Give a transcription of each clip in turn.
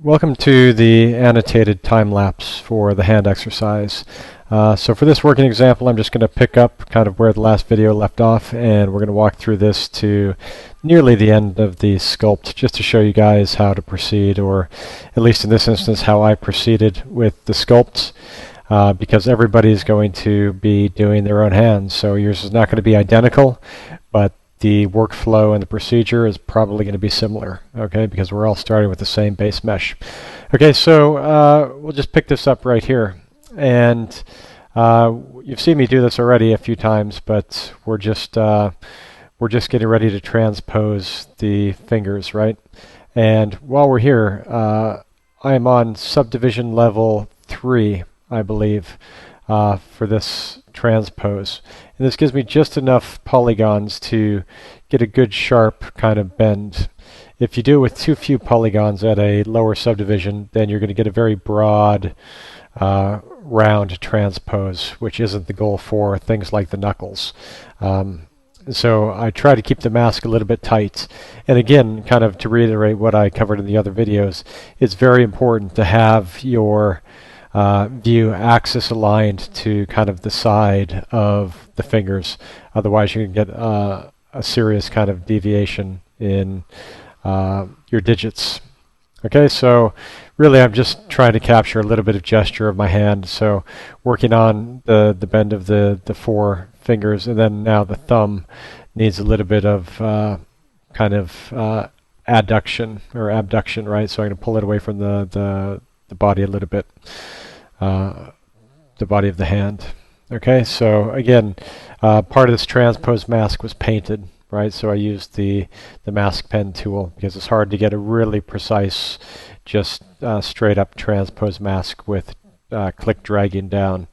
Welcome to the annotated time lapse for the hand exercise. So for this working example, I'm just going to pick up kind of where the last video left off, and we're going to walk through this to nearly the end of the sculpt, just to show you guys how to proceed, or at least in this instance how I proceeded with the sculpts, because everybody's going to be doing their own hands, so yours is not going to be identical, but the workflow and the procedure is probably going to be similar, okay, because we're all starting with the same base mesh. Okay, so we'll just pick this up right here, and you've seen me do this already a few times, but we're just getting ready to transpose the fingers, right? And while we're here, I am on subdivision level 3, I believe, for this transpose. And this gives me just enough polygons to get a good sharp kind of bend. If you do it with too few polygons at a lower subdivision, then you're going to get a very broad round transpose, which isn't the goal for things like the knuckles. So I try to keep the mask a little bit tight. And again, kind of to reiterate what I covered in the other videos, it's very important to have your view axis aligned to kind of the side of the fingers. Otherwise you can get a serious kind of deviation in your digits. Okay, so really I'm just trying to capture a little bit of gesture of my hand. So working on the bend of the four fingers, and then now the thumb needs a little bit of kind of adduction or abduction, right? So I'm going to pull it away from the body a little bit. The body of the hand. Okay, so again, part of this transpose mask was painted, right? So I used the mask pen tool because it's hard to get a really precise, just straight up transpose mask with click dragging down.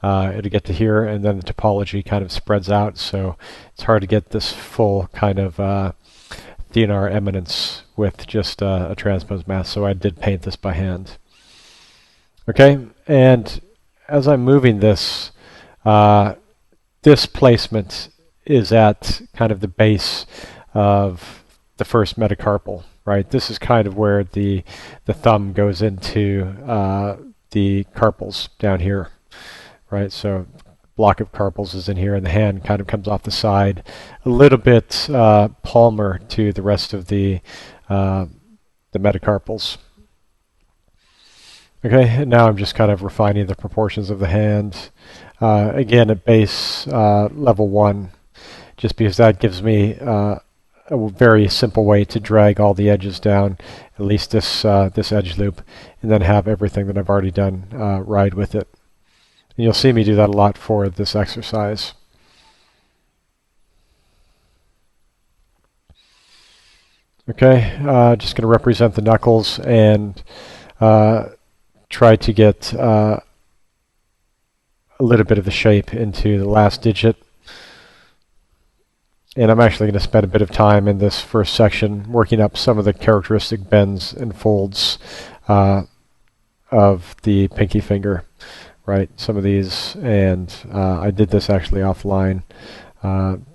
It'll get to here, and then the topology kind of spreads out, so it's hard to get this full kind of DNR eminence with just a transpose mask. So I did paint this by hand. Okay, and as I'm moving this, this placement is at kind of the base of the first metacarpal, right? This is kind of where the thumb goes into the carpals down here, right? So block of carpals is in here, and the hand kind of comes off the side, a little bit palmar to the rest of the metacarpals. Okay, and now I'm just kind of refining the proportions of the hand. Again, at base level 1, just because that gives me a very simple way to drag all the edges down, at least this edge loop, and then have everything that I've already done ride with it. And you'll see me do that a lot for this exercise. Okay, just going to represent the knuckles and try to get a little bit of the shape into the last digit. And I'm actually going to spend a bit of time in this first section working up some of the characteristic bends and folds of the pinky finger, right? Some of these, and I did this actually offline,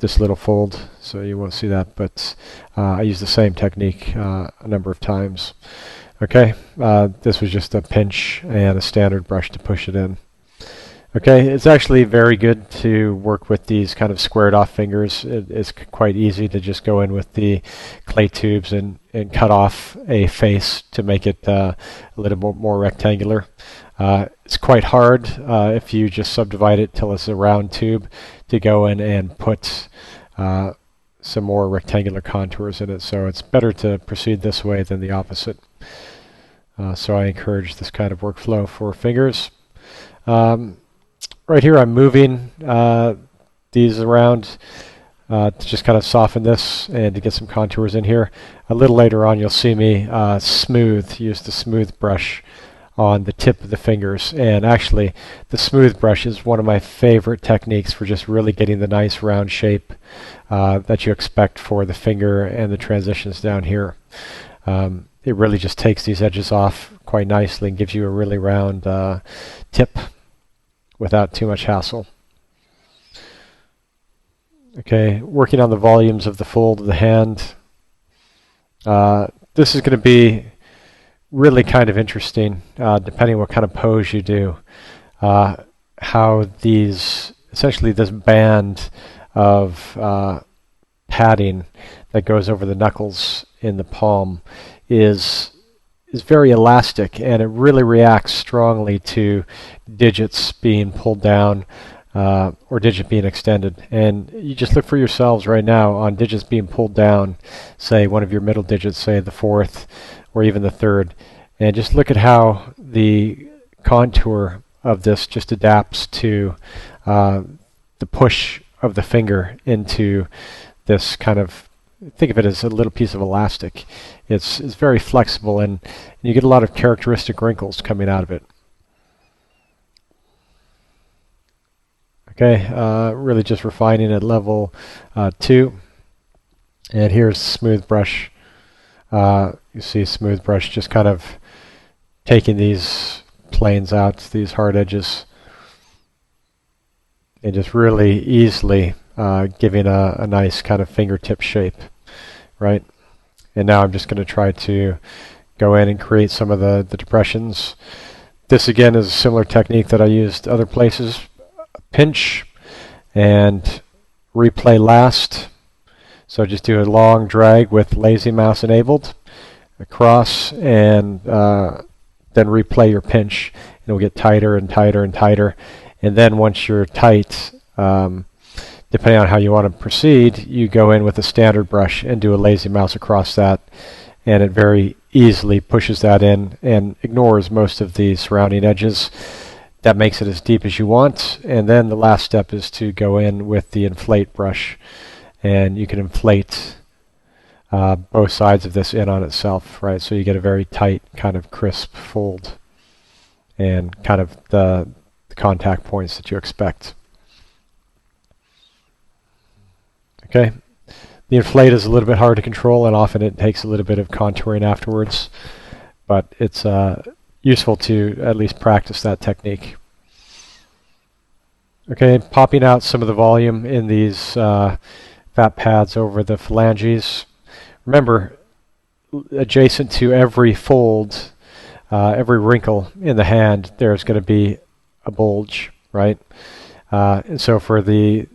this little fold, so you won't see that, but I used the same technique a number of times. Okay, this was just a pinch and a standard brush to push it in. Okay, it's actually very good to work with these kind of squared off fingers. It's quite easy to just go in with the clay tubes and cut off a face to make it a little more rectangular. It's quite hard if you just subdivide it till it's a round tube to go in and put some more rectangular contours in it. So it's better to proceed this way than the opposite. So I encourage this kind of workflow for fingers. Right here I'm moving these around to just kind of soften this and to get some contours in here. A little later on you'll see me use the smooth brush on the tip of the fingers. And actually the smooth brush is one of my favorite techniques for just really getting the nice round shape that you expect for the finger and the transitions down here. It really just takes these edges off quite nicely and gives you a really round tip without too much hassle. Okay, working on the volumes of the fold of the hand. This is going to be really kind of interesting, depending what kind of pose you do, how these, essentially this band of padding that goes over the knuckles in the palm is very elastic, and it really reacts strongly to digits being pulled down or digit being extended. And you just look for yourselves right now on digits being pulled down, say one of your middle digits, say the fourth or even the third, and just look at how the contour of this just adapts to the push of the finger into this kind of, think of it as a little piece of elastic. It's very flexible, and you get a lot of characteristic wrinkles coming out of it. Okay, really just refining at level 2. And here's smooth brush. You see smooth brush just kind of taking these planes out, these hard edges, and just really easily giving a nice kind of fingertip shape, right? And now I'm just going to try to go in and create some of the depressions. This again is a similar technique that I used other places. Pinch and replay last. So just do a long drag with lazy mouse enabled across, and then replay your pinch, and it'll get tighter and tighter and tighter. And then once you're tight, depending on how you want to proceed, you go in with a standard brush and do a lazy mouse across that, and it very easily pushes that in and ignores most of the surrounding edges. That makes it as deep as you want. And then the last step is to go in with the inflate brush, and you can inflate both sides of this in on itself, right? So you get a very tight kind of crisp fold and kind of the contact points that you expect. Okay, the inflate is a little bit hard to control, and often it takes a little bit of contouring afterwards, but it's useful to at least practice that technique. Okay, popping out some of the volume in these fat pads over the phalanges. Remember, adjacent to every fold, every wrinkle in the hand, there's going to be a bulge, right? And so for the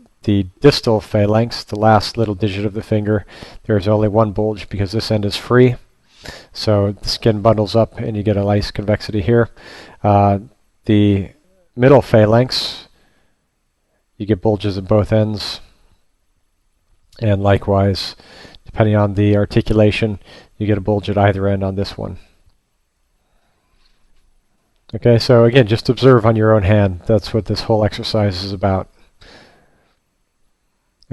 distal phalanx, the last little digit of the finger, there's only one bulge because this end is free. So the skin bundles up and you get a nice convexity here. The middle phalanx, you get bulges at both ends. And likewise, depending on the articulation, you get a bulge at either end on this one. Okay, so again, just observe on your own hand. That's what this whole exercise is about.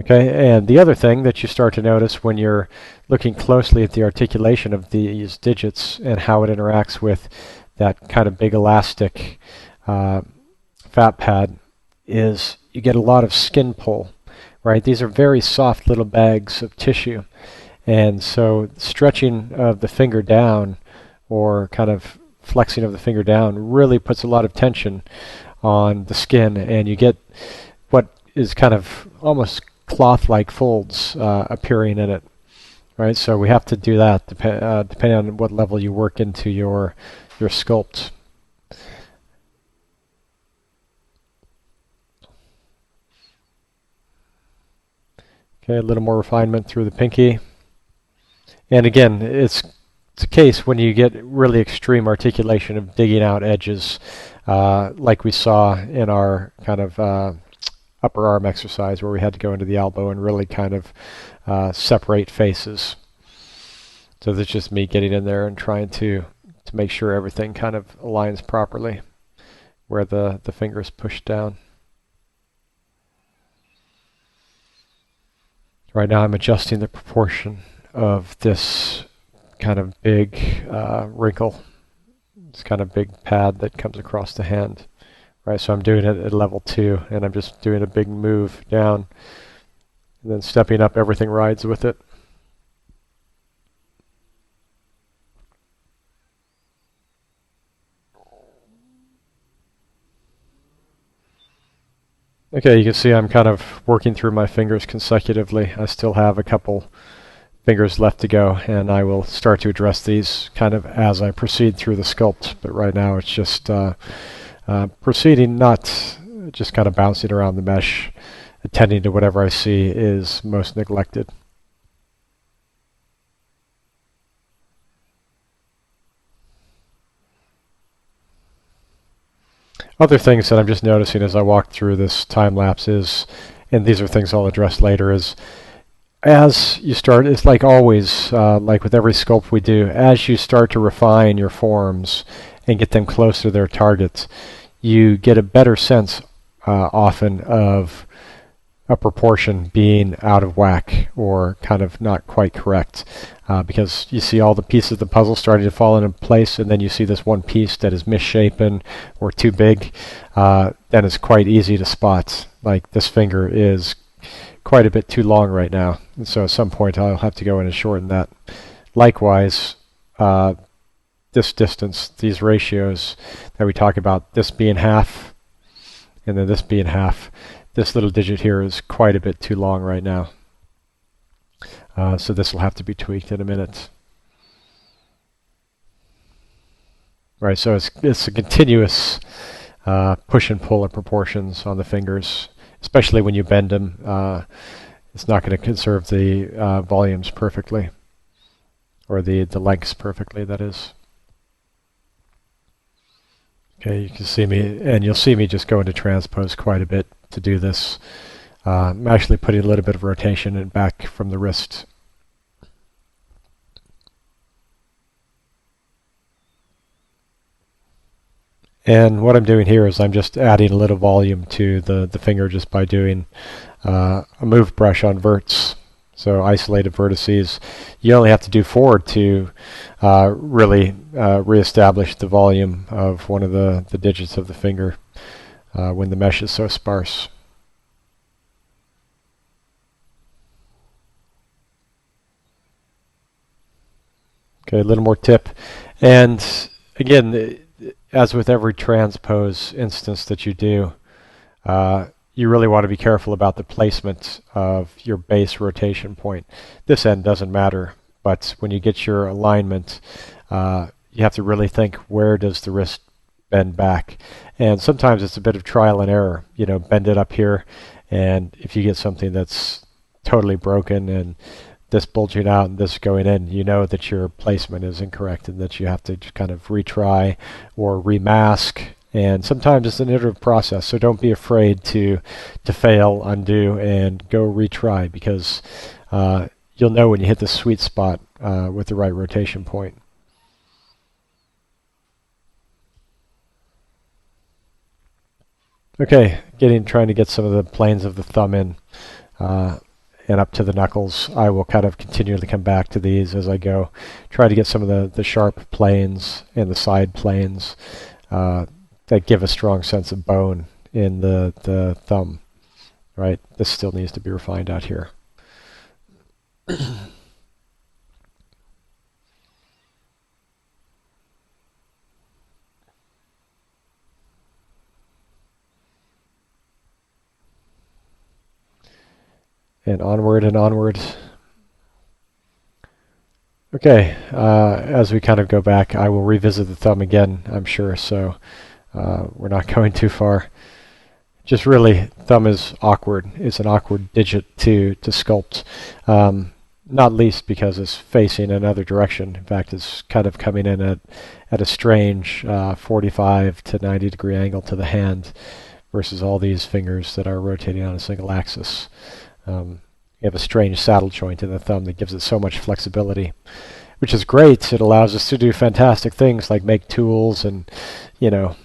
Okay, and the other thing that you start to notice when you're looking closely at the articulation of these digits and how it interacts with that kind of big elastic fat pad is you get a lot of skin pull, right? These are very soft little bags of tissue, and so stretching of the finger down or kind of flexing of the finger down really puts a lot of tension on the skin, and you get what is kind of almost cloth-like folds appearing in it, right? So we have to do that depending on what level you work into your sculpt. Okay, a little more refinement through the pinky. And again, it's a case when you get really extreme articulation of digging out edges, like we saw in our kind of upper arm exercise where we had to go into the elbow and really kind of separate faces. So that's just me getting in there and trying to make sure everything kind of aligns properly where the finger is pushed down. Right now I'm adjusting the proportion of this kind of big wrinkle, this kind of big pad that comes across the hand. Right, so I'm doing it at level 2, and I'm just doing a big move down, and then stepping up, everything rides with it. Okay, you can see I'm kind of working through my fingers consecutively. I still have a couple fingers left to go, and I will start to address these kind of as I proceed through the sculpt. But right now it's just proceeding, not just kind of bouncing around the mesh, attending to whatever I see is most neglected. Other things that I'm just noticing as I walk through this time lapse is, and these are things I'll address later, is as you start, it's like always, like with every sculpt we do, as you start to refine your forms and get them closer to their targets, you get a better sense often of a proportion being out of whack or kind of not quite correct, because you see all the pieces of the puzzle starting to fall into place, and then you see this one piece that is misshapen or too big. Then it's quite easy to spot, like this finger is quite a bit too long right now, and so at some point I'll have to go in and shorten that. Likewise, this distance, these ratios that we talk about, this being half and then this being half, this little digit here is quite a bit too long right now. So this will have to be tweaked in a minute. Right, so it's a continuous push and pull of proportions on the fingers, especially when you bend them. It's not going to conserve the volumes perfectly, or the lengths perfectly, that is. Okay, you can see me, and you'll see me just go into transpose quite a bit to do this. I'm actually putting a little bit of rotation in back from the wrist. And what I'm doing here is I'm just adding a little volume to the finger just by doing a move brush on verts. So isolated vertices. You only have to do 4 to really reestablish the volume of one of the digits of the finger when the mesh is so sparse. Okay, a little more tip. And again, as with every transpose instance that you do, you really want to be careful about the placement of your base rotation point. This end doesn't matter, but when you get your alignment, you have to really think, where does the wrist bend back? And sometimes it's a bit of trial and error. You know, bend it up here, and if you get something that's totally broken and this bulging out and this going in, you know that your placement is incorrect and that you have to just kind of retry or remask. And sometimes it's an iterative process, so don't be afraid to fail, undo, and go retry, because you'll know when you hit the sweet spot with the right rotation point. Okay, trying to get some of the planes of the thumb in and up to the knuckles. I will kind of continually come back to these as I go. Try to get some of the sharp planes and the side planes that give a strong sense of bone in the thumb. Right? This still needs to be refined out here. And onward and onward. Okay, as we kind of go back, I will revisit the thumb again, I'm sure, so we're not going too far. Just really, thumb is awkward. It's an awkward digit to sculpt, not least because it's facing another direction. In fact, it's kind of coming in at a strange 45 to 90 degree angle to the hand versus all these fingers that are rotating on a single axis. You have a strange saddle joint in the thumb that gives it so much flexibility, which is great. It allows us to do fantastic things like make tools and, you know,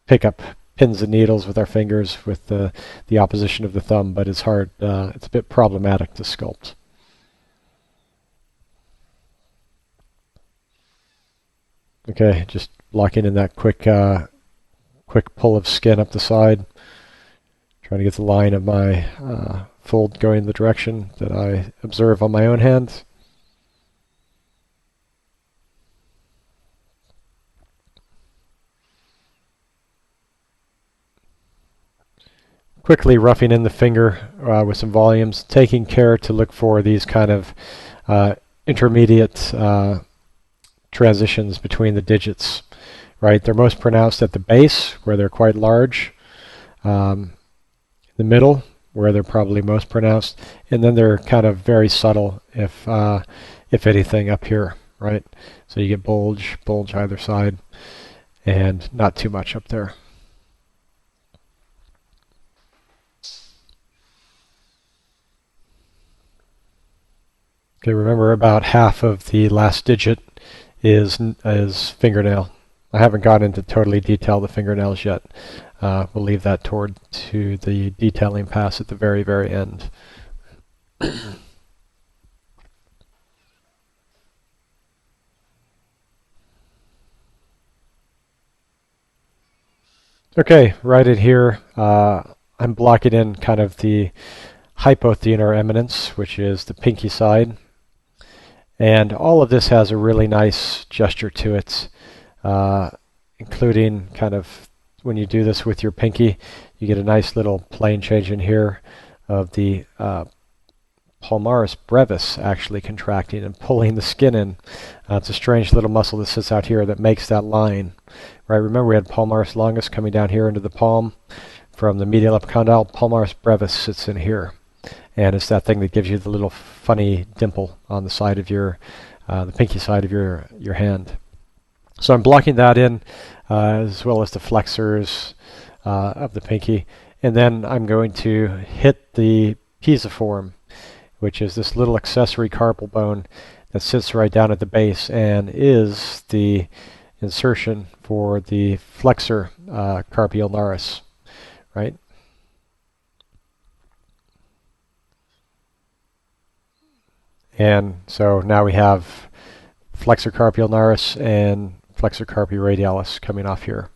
pick up pins and needles with our fingers with the opposition of the thumb, but it's hard. It's a bit problematic to sculpt. Okay, just locking in that quick pull of skin up the side. Trying to get the line of my fold going the direction that I observe on my own hand. Quickly roughing in the finger with some volumes, taking care to look for these kind of intermediate transitions between the digits, right? They're most pronounced at the base, where they're quite large, the middle, where they're probably most pronounced, and then they're kind of very subtle, if anything, up here, right? So you get bulge either side, and not too much up there. Okay, remember about half of the last digit is fingernail. I haven't gone into totally detail the fingernails yet. We'll leave that to the detailing pass at the very, very end. Okay, right in here, I'm blocking in kind of the hypothenar eminence, which is the pinky side. And all of this has a really nice gesture to it, including kind of when you do this with your pinky, you get a nice little plane change in here of the palmaris brevis actually contracting and pulling the skin in. It's a strange little muscle that sits out here that makes that line. Right? Remember we had palmaris longus coming down here into the palm from the medial epicondyle. Palmaris brevis sits in here. And it's that thing that gives you the little funny dimple on the side of your, the pinky side of your hand. So I'm blocking that in, as well as the flexors of the pinky. And then I'm going to hit the pisiform, which is this little accessory carpal bone that sits right down at the base and is the insertion for the flexor carpi ulnaris, right? And so now we have flexor carpi ulnaris and flexor carpi radialis coming off here.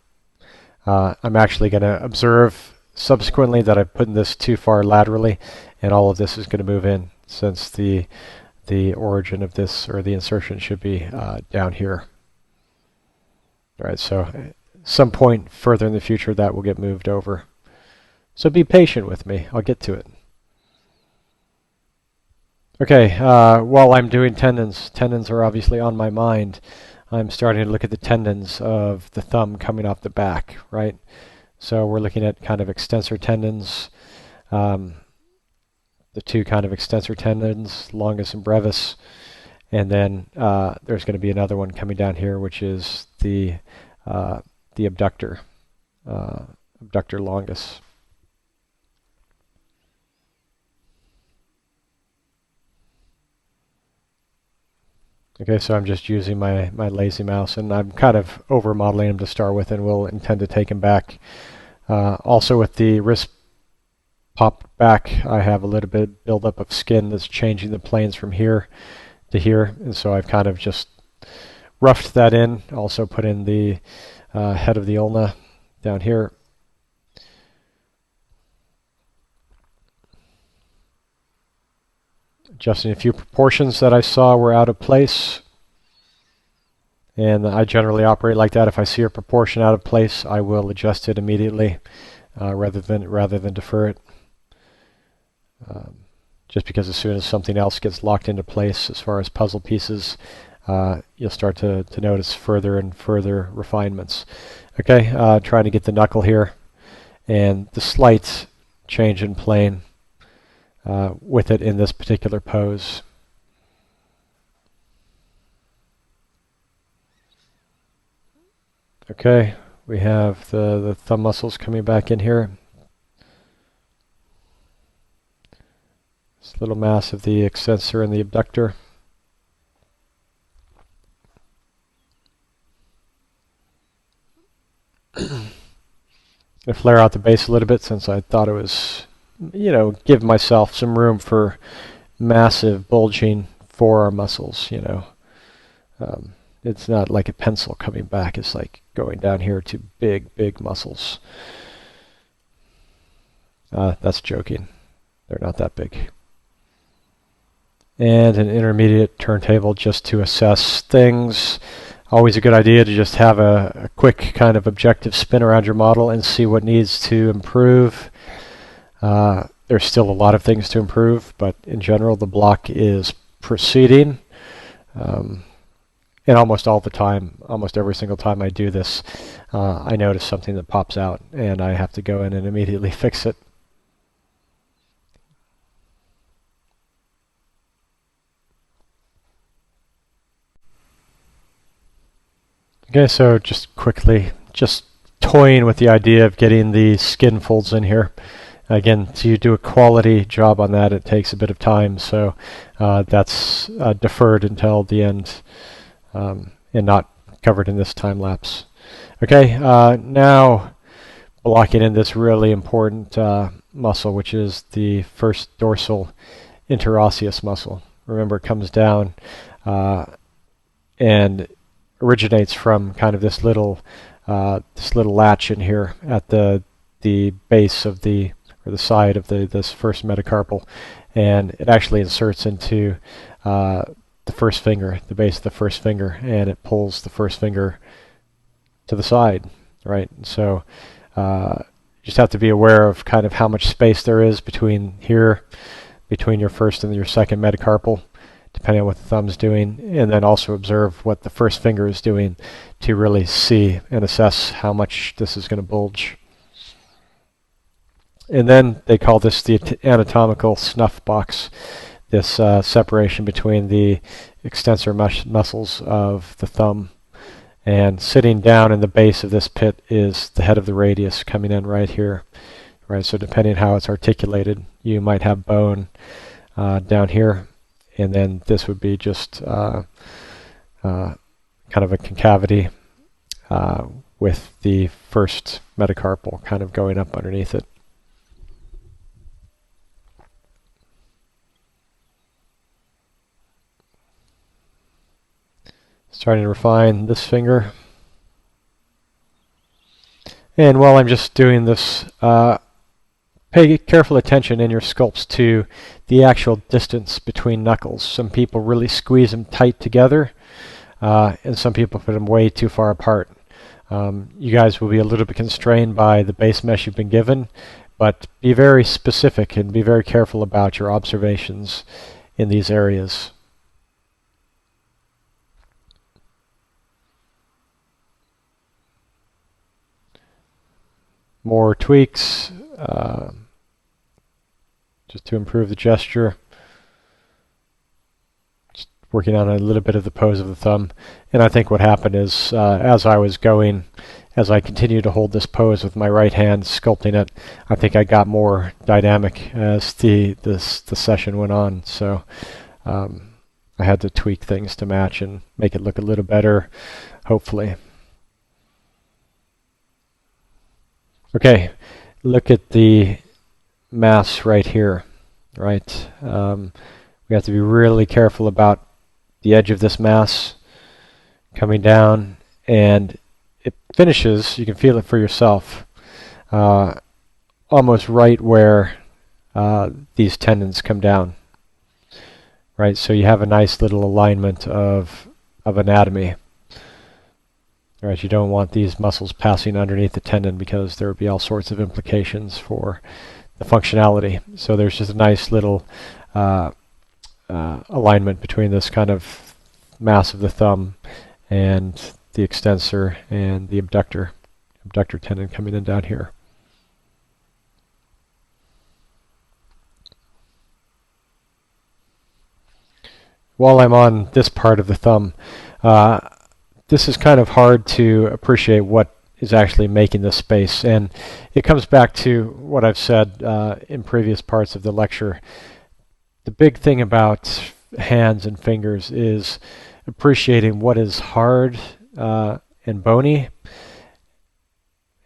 I'm actually going to observe subsequently that I've put this too far laterally, and all of this is going to move in, since the origin of this, or the insertion, should be down here. All right, so at some point further in the future that will get moved over. So be patient with me. I'll get to it. Okay, while I'm doing tendons are obviously on my mind. I'm starting to look at the tendons of the thumb coming off the back, right? So we're looking at kind of extensor tendons, the two kind of extensor tendons, longus and brevis, and then there's going to be another one coming down here, which is the abductor, abductor longus. Okay, so I'm just using my lazy mouse, and I'm kind of over modeling him to start with, and we'll intend to take him back. Also with the wrist popped back, I have a little bit buildup of skin that's changing the planes from here to here, and so I've kind of just roughed that in. Also put in the head of the ulna down here. Adjusting a few proportions that I saw were out of place. And I generally operate like that. If I see a proportion out of place, I will adjust it immediately rather than defer it. Just because as soon as something else gets locked into place as far as puzzle pieces, you'll start to notice further and further refinements. Okay, trying to get the knuckle here, and the slight change in plane with it in this particular pose. Okay, we have the thumb muscles coming back in here. This little mass of the extensor and the abductor. I flare out the base a little bit, since I thought it was, give myself some room for massive bulging forearm muscles, It's not like a pencil coming back. It's like going down here to big muscles. That's joking. They're not that big. And an intermediate turntable just to assess things. Always a good idea to just have a quick kind of objective spin around your model and see what needs to improve. There's still a lot of things to improve, but in general the block is proceeding. And almost all the time, almost every single time I do this, I notice something that pops out, and I have to go in and immediately fix it. Okay, so just quickly, just toying with the idea of getting the skin folds in here. Again, to do a quality job on that, it takes a bit of time, so that's deferred until the end and not covered in this time lapse. Okay, now blocking in this really important muscle, which is the first dorsal interosseous muscle. Remember, it comes down and originates from kind of this little latch in here at the base of the side of this first metacarpal, and it actually inserts into the first finger, the base of the first finger, and it pulls the first finger to the side, right? So you just have to be aware of kind of how much space there is between your first and your second metacarpal, depending on what the thumb's doing, and then also observe what the first finger is doing to really see and assess how much this is going to bulge. And then they call this the anatomical snuff box, this separation between the extensor muscles of the thumb. And sitting down in the base of this pit is the head of the radius coming in right here. Right, so depending on how it's articulated, you might have bone down here, and then this would be just kind of a concavity with the first metacarpal kind of going up underneath it. Starting to refine this finger. And while I'm just doing this, pay careful attention in your sculpts to the actual distance between knuckles. Some people really squeeze them tight together, and some people put them way too far apart. You guys will be a little bit constrained by the base mesh you've been given, but be very specific and be very careful about your observations in these areas. More tweaks, just to improve the gesture. Just working on a little bit of the pose of the thumb. And I think what happened is, as I continued to hold this pose with my right hand, sculpting it, I think I got more dynamic as the session went on. So I had to tweak things to match and make it look a little better, hopefully. Okay, look at the mass right here, right? We have to be really careful about the edge of this mass coming down, and it finishes, you can feel it for yourself, almost right where these tendons come down, right? So you have a nice little alignment of anatomy. Right, you don't want these muscles passing underneath the tendon because there would be all sorts of implications for the functionality. So there's just a nice little alignment between this kind of mass of the thumb and the extensor and the abductor tendon coming in down here. While I'm on this part of the thumb, this is kind of hard to appreciate what is actually making this space, and it comes back to what I've said in previous parts of the lecture. The big thing about hands and fingers is appreciating what is hard and bony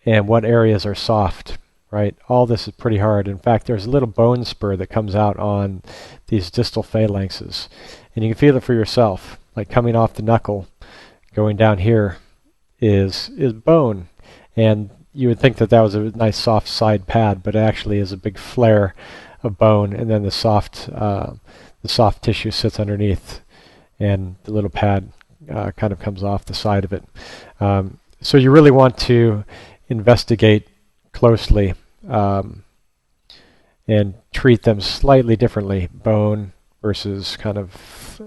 and what areas are soft, right? All this is pretty hard. In fact, there's a little bone spur that comes out on these distal phalanxes, and you can feel it for yourself, like coming off the knuckle. Going down here is bone, and you would think that that was a nice soft side pad, but it actually is a big flare of bone, and then the soft tissue sits underneath, and the little pad kind of comes off the side of it. So you really want to investigate closely and treat them slightly differently, bone versus kind of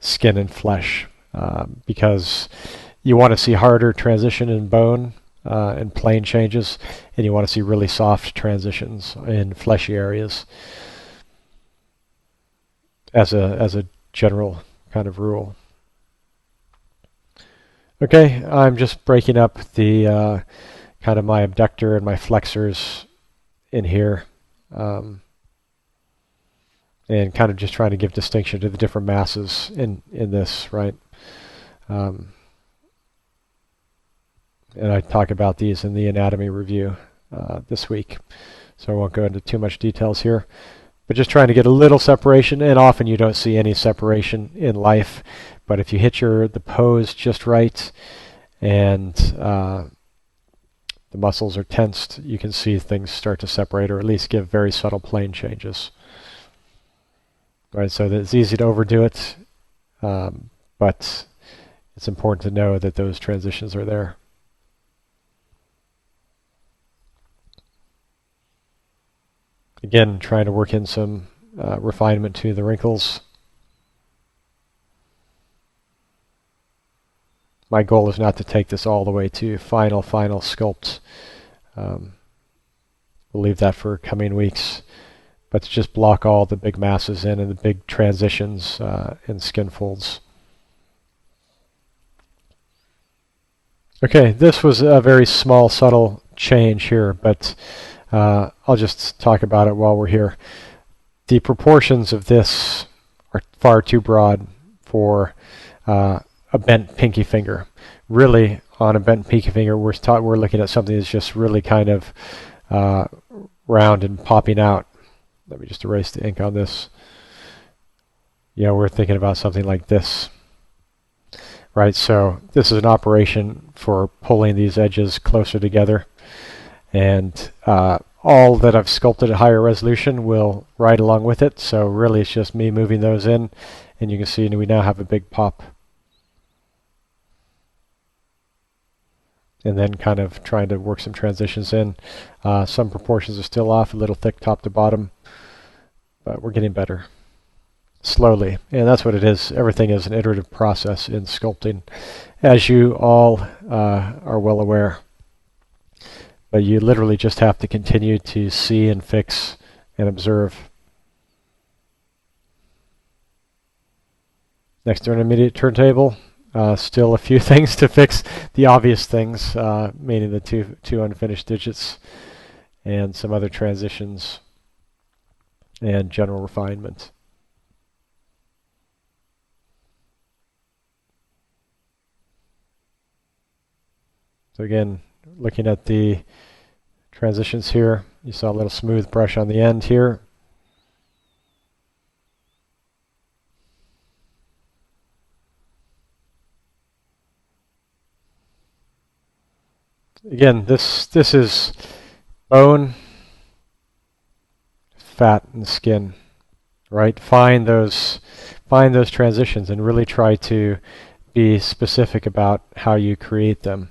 skin and flesh, because you want to see harder transition in bone and plane changes, and you want to see really soft transitions in fleshy areas as a general kind of rule. Okay, I'm just breaking up the kind of my abductor and my flexors in here, and kind of just trying to give distinction to the different masses in this, right? And I talk about these in the anatomy review this week, so I won't go into too much details here. But just trying to get a little separation, and often you don't see any separation in life. But if you hit the pose just right, and the muscles are tensed, you can see things start to separate, or at least give very subtle plane changes. Right, so that it's easy to overdo it, but it's important to know that those transitions are there. Again, trying to work in some refinement to the wrinkles. My goal is not to take this all the way to final sculpt. We'll leave that for coming weeks, but to just block all the big masses in and the big transitions in skin folds. Okay, this was a very small, subtle change here, but I'll just talk about it while we're here. The proportions of this are far too broad for a bent pinky finger. Really, on a bent pinky finger, we're looking at something that's just really kind of round and popping out. Let me just erase the ink on this. Yeah, we're thinking about something like this. Right, so this is an operation for pulling these edges closer together. And all that I've sculpted at higher resolution will ride along with it. So really it's just me moving those in. And you can see we now have a big pop. And then kind of trying to work some transitions in. Some proportions are still off, a little thick top to bottom. But we're getting better. Slowly. And that's what it is. Everything is an iterative process in sculpting, as you all are well aware. But you literally just have to continue to see and fix and observe. Next intermediate turntable, still a few things to fix. The obvious things, meaning the two unfinished digits and some other transitions and general refinement. So again, looking at the transitions here, you saw a little smooth brush on the end here. Again, this is bone, fat, and skin, right? Find those transitions and really try to be specific about how you create them.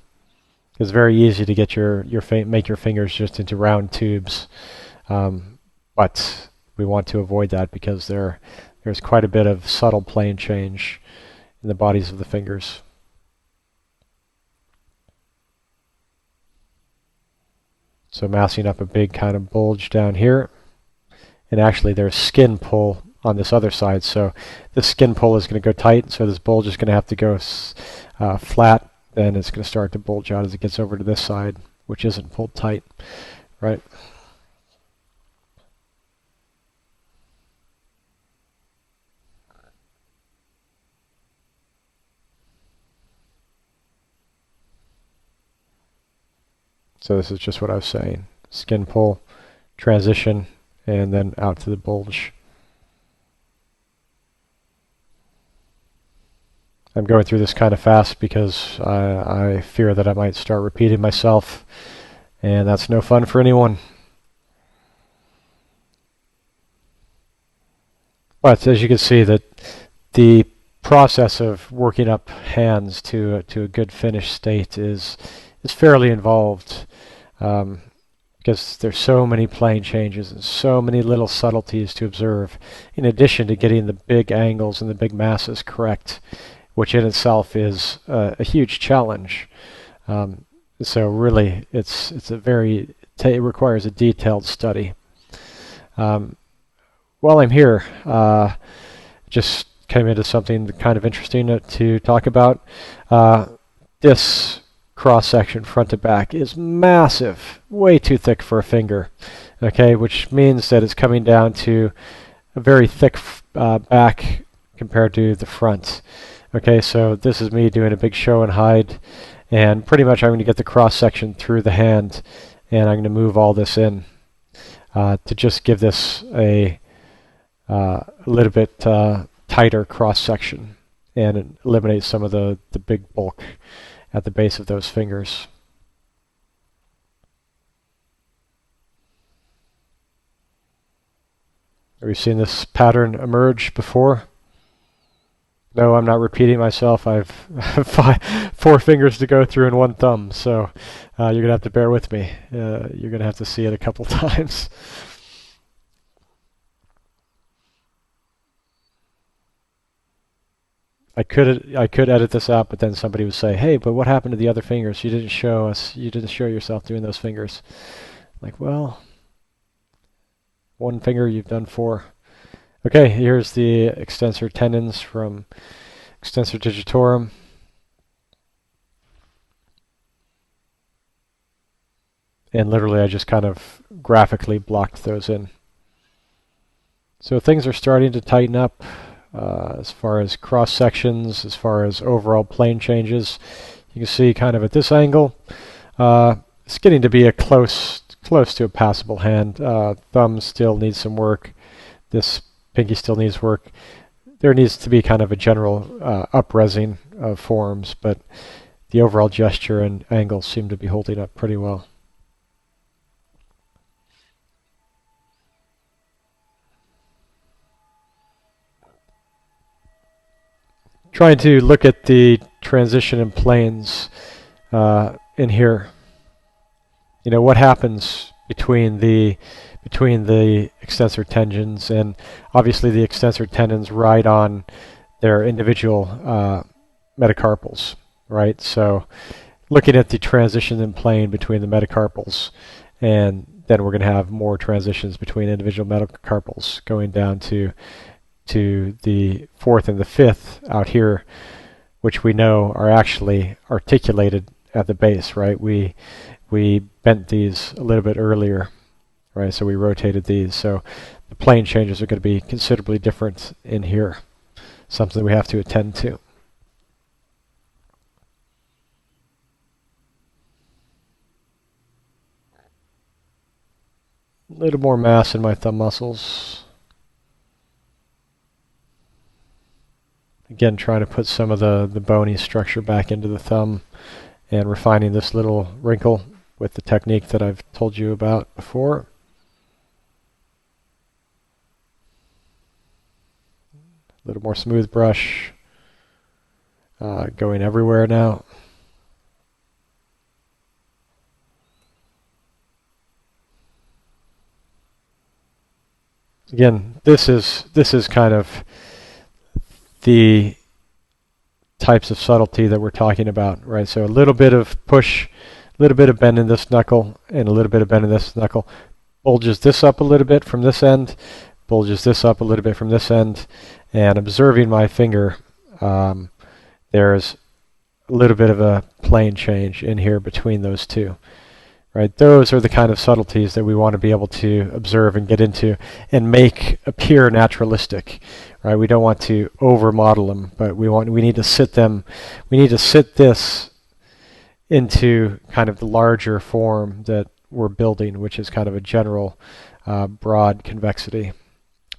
It's very easy to get make your fingers just into round tubes, but we want to avoid that because there's quite a bit of subtle plane change in the bodies of the fingers. So massing up a big kind of bulge down here, and actually there's skin pull on this other side, so this skin pull is going to go tight, so this bulge is going to have to go flat. Then it's going to start to bulge out as it gets over to this side, which isn't pulled tight, right? So this is just what I was saying. Skin pull, transition, and then out to the bulge. I'm going through this kind of fast because I fear that I might start repeating myself, and that's no fun for anyone. But as you can see, that the process of working up hands to a good finished state is fairly involved. because there's so many plane changes and so many little subtleties to observe, in addition to getting the big angles and the big masses correct, which in itself is a huge challenge. So really, it requires a detailed study. While I'm here, just came into something kind of interesting to talk about. This cross-section front to back is massive, way too thick for a finger, okay, which means that it's coming down to a very thick back compared to the front. Okay, so this is me doing a big show and hide, and pretty much I'm going to get the cross-section through the hand, and I'm going to move all this in to just give this a little bit tighter cross-section and eliminate some of the big bulk at the base of those fingers. Have you seen this pattern emerge before? No, I'm not repeating myself. I've 4 fingers to go through and 1 thumb, so you're going to have to bear with me. You're going to have to see it a couple times. I could edit this out, but then somebody would say, "Hey, but what happened to the other fingers? You didn't show us. You didn't show yourself doing those fingers." Like, well, 1 finger, you've done 4. Okay, here's the extensor tendons from extensor digitorum. And literally, I just kind of graphically blocked those in. So things are starting to tighten up. As far as cross sections, as far as overall plane changes, you can see kind of at this angle, it's getting to be a close to a passable hand. Thumb still needs some work. This pinky still needs work. There needs to be kind of a general up-resing of forms, but the overall gesture and angles seem to be holding up pretty well. Trying to look at the transition in planes in here. You know, what happens between the extensor tendons, and obviously the extensor tendons ride on their individual metacarpals, right? So looking at the transition in plane between the metacarpals, and then we're going to have more transitions between individual metacarpals going down to the 4th and the 5th out here, which we know are actually articulated at the base, right? We bent these a little bit earlier, right? So we rotated these. So the plane changes are going to be considerably different in here, something we have to attend to. A little more mass in my thumb muscles. Again, trying to put some of the bony structure back into the thumb and refining this little wrinkle with the technique that I've told you about before. A little more smooth brush, going everywhere now. Again, this is kind of the types of subtlety that we're talking about, right? So a little bit of push, a little bit of bend in this knuckle, and a little bit of bend in this knuckle. Bulges this up a little bit from this end, bulges this up a little bit from this end, and observing my finger, there's a little bit of a plane change in here between those two. Right, those are the kind of subtleties that we want to be able to observe and get into and make appear naturalistic. Right, we don't want to over model them, but we need to sit them. We need to sit this into kind of the larger form that we're building, which is kind of a general broad convexity,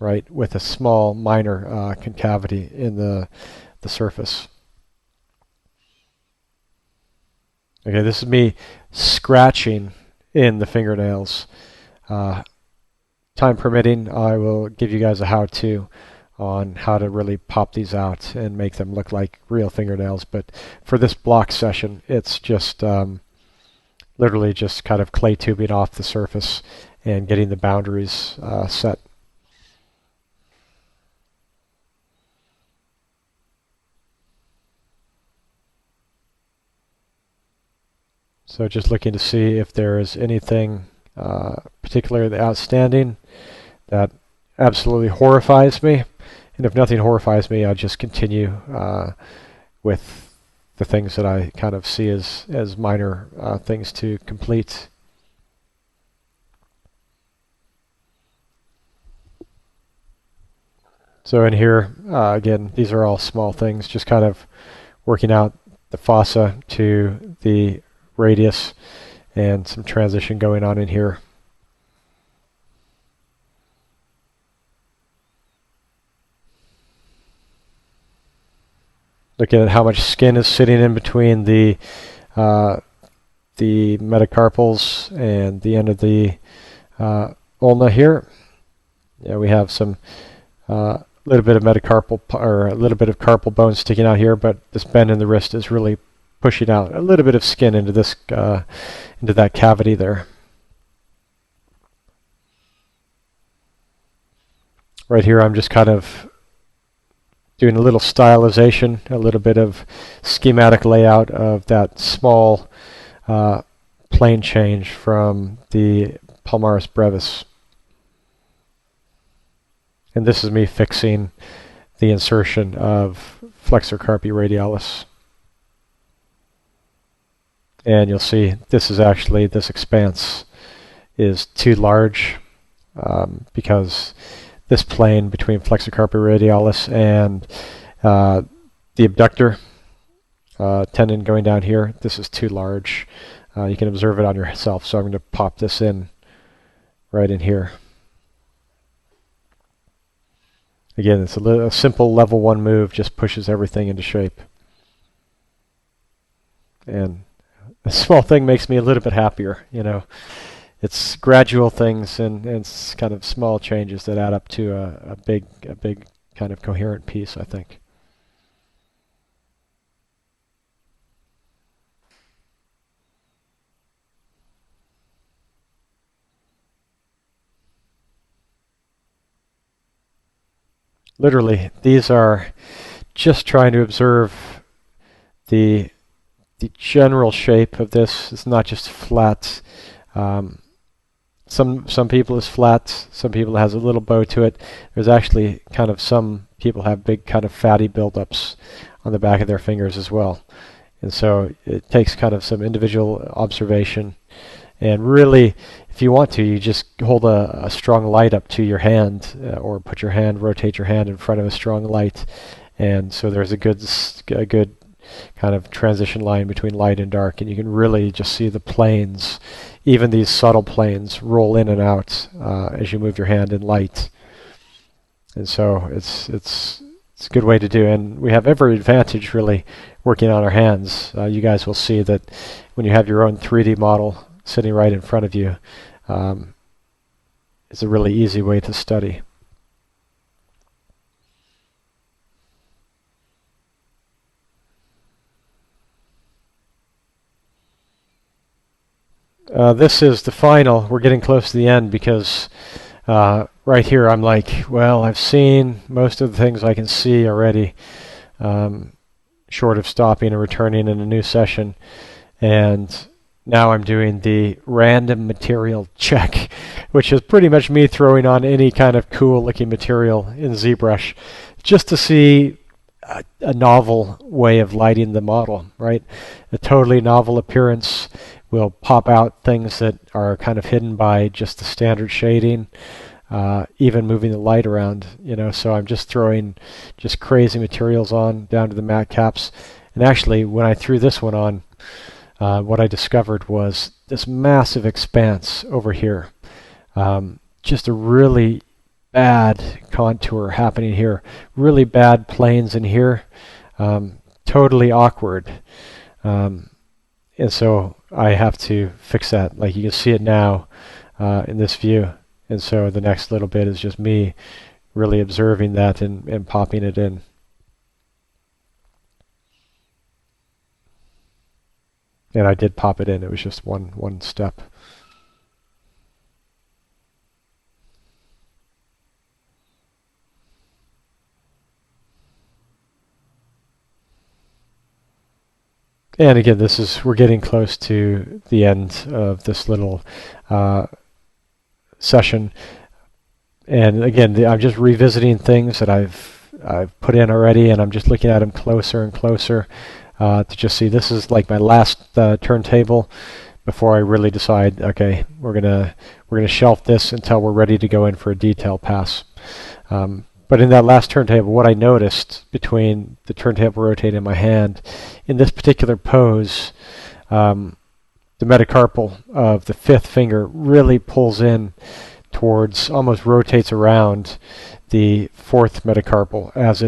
right, with a small minor concavity in the surface. Okay, this is me scratching in the fingernails. Time permitting, I will give you guys a how-to on how to really pop these out and make them look like real fingernails. But for this block session, it's just literally just kind of clay tubing off the surface and getting the boundaries set. So just looking to see if there is anything particularly outstanding that absolutely horrifies me. And if nothing horrifies me, I'll just continue with the things that I kind of see as minor things to complete. So in here, again, these are all small things, just kind of working out the fossa to the radius and some transition going on in here. Looking at how much skin is sitting in between the metacarpals and the end of the ulna here. Yeah, we have some little bit of metacarpal or a little bit of carpal bone sticking out here, but this bend in the wrist is really pushing out a little bit of skin into this into that cavity there. Right here, I'm just kind of doing a little stylization, a little bit of schematic layout of that small plane change from the palmaris brevis. And this is me fixing the insertion of flexor carpi radialis. And you'll see this is actually, this expanse is too large because this plane between flexor carpi radialis and the abductor tendon going down here, this is too large. You can observe it on yourself, so I'm going to pop this in right in here. Again, it's a simple level 1 move, just pushes everything into shape. And a small thing makes me a little bit happier, you know. It's gradual things and it's kind of small changes that add up to a big kind of coherent piece, I think. Literally, these are just trying to observe the general shape of this. It's not just flat. Some people is flat, some people has a little bow to it. There's actually kind of some people have big kind of fatty buildups on the back of their fingers as well. And so it takes kind of some individual observation. And really, if you want to, you just hold a strong light up to your hand or rotate your hand in front of a strong light. And so there's a good kind of transition line between light and dark, and you can really just see the planes, even these subtle planes, roll in and out as you move your hand in light. And so it's a good way to do, and we have every advantage really working on our hands. You guys will see that when you have your own 3D model sitting right in front of you, it's a really easy way to study. This is the final. We're getting close to the end because right here I'm like, well, I've seen most of the things I can see already, short of stopping and returning in a new session. And now I'm doing the random material check, which is pretty much me throwing on any kind of cool looking material in ZBrush just to see a novel way of lighting the model, right? A totally novel appearance will pop out things that are kind of hidden by just the standard shading, even moving the light around, you know. So I'm just throwing just crazy materials on down to the matte caps. And actually, when I threw this one on, what I discovered was this massive expanse over here. Just a really bad contour happening here. Really bad planes in here. Totally awkward. And so I have to fix that. Like you can see it now in this view. And so the next little bit is just me really observing that and popping it in. And I did pop it in. It was just one step. And again, we're getting close to the end of this little session. And again, I'm just revisiting things that I've put in already, and I'm just looking at them closer and closer to just see. This is like my last turntable before I really decide. Okay, we're gonna shelf this until we're ready to go in for a detail pass. But in that last turntable, what I noticed between the turntable rotating in my hand, in this particular pose, the metacarpal of the fifth finger really pulls in towards, almost rotates around the fourth metacarpal as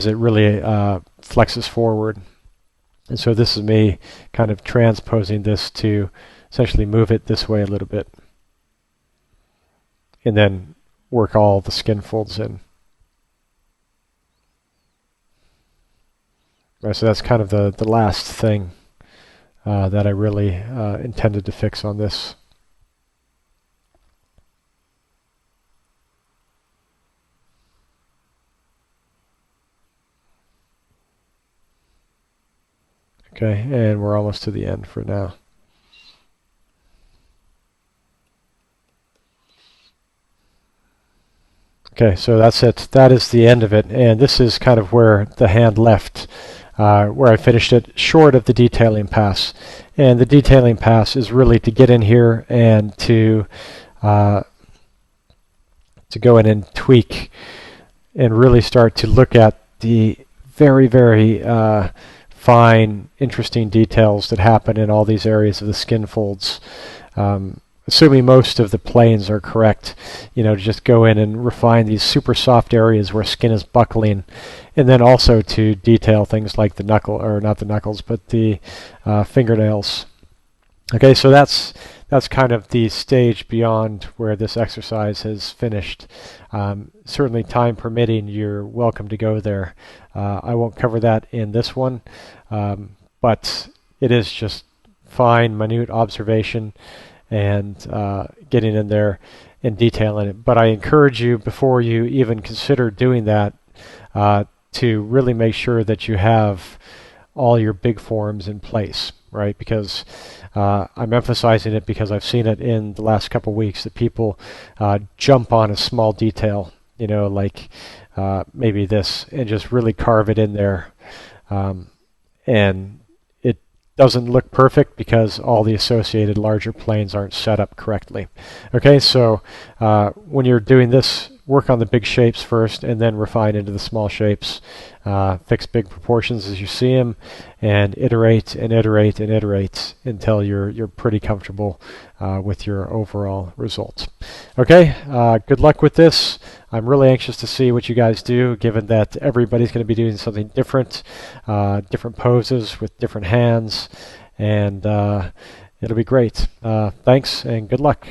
it really flexes forward. And so this is me kind of transposing this to essentially move it this way a little bit, and then work all the skin folds in. Right, so that's kind of the last thing that I really intended to fix on this. Okay, and we're almost to the end for now. Okay, so that's it. That is the end of it, and this is kind of where the hand left, where I finished it short of the detailing pass. And the detailing pass is really to get in here and to go in and tweak and really start to look at the very, very fine, interesting details that happen in all these areas of the skin folds. Assuming most of the planes are correct, to just go in and refine these super soft areas where skin is buckling, and then also to detail things like the knuckle, or not the knuckles, but the fingernails. Okay, so that's kind of the stage beyond where this exercise has finished. Certainly, time permitting, you're welcome to go there. I won't cover that in this one, but it is just fine, minute observation and getting in there and detailing it. But I encourage you, before you even consider doing that, to really make sure that you have all your big forms in place, right? Because I'm emphasizing it because I've seen it in the last couple of weeks that people jump on a small detail, like maybe this, and just really carve it in there. And it doesn't look perfect because all the associated larger planes aren't set up correctly. Okay, so when you're doing this, work on the big shapes first and then refine into the small shapes. Fix big proportions as you see them, and iterate and iterate and iterate until you're pretty comfortable with your overall results. Okay, good luck with this. I'm really anxious to see what you guys do, given that everybody's going to be doing something different, different poses with different hands, and it'll be great. Thanks and good luck.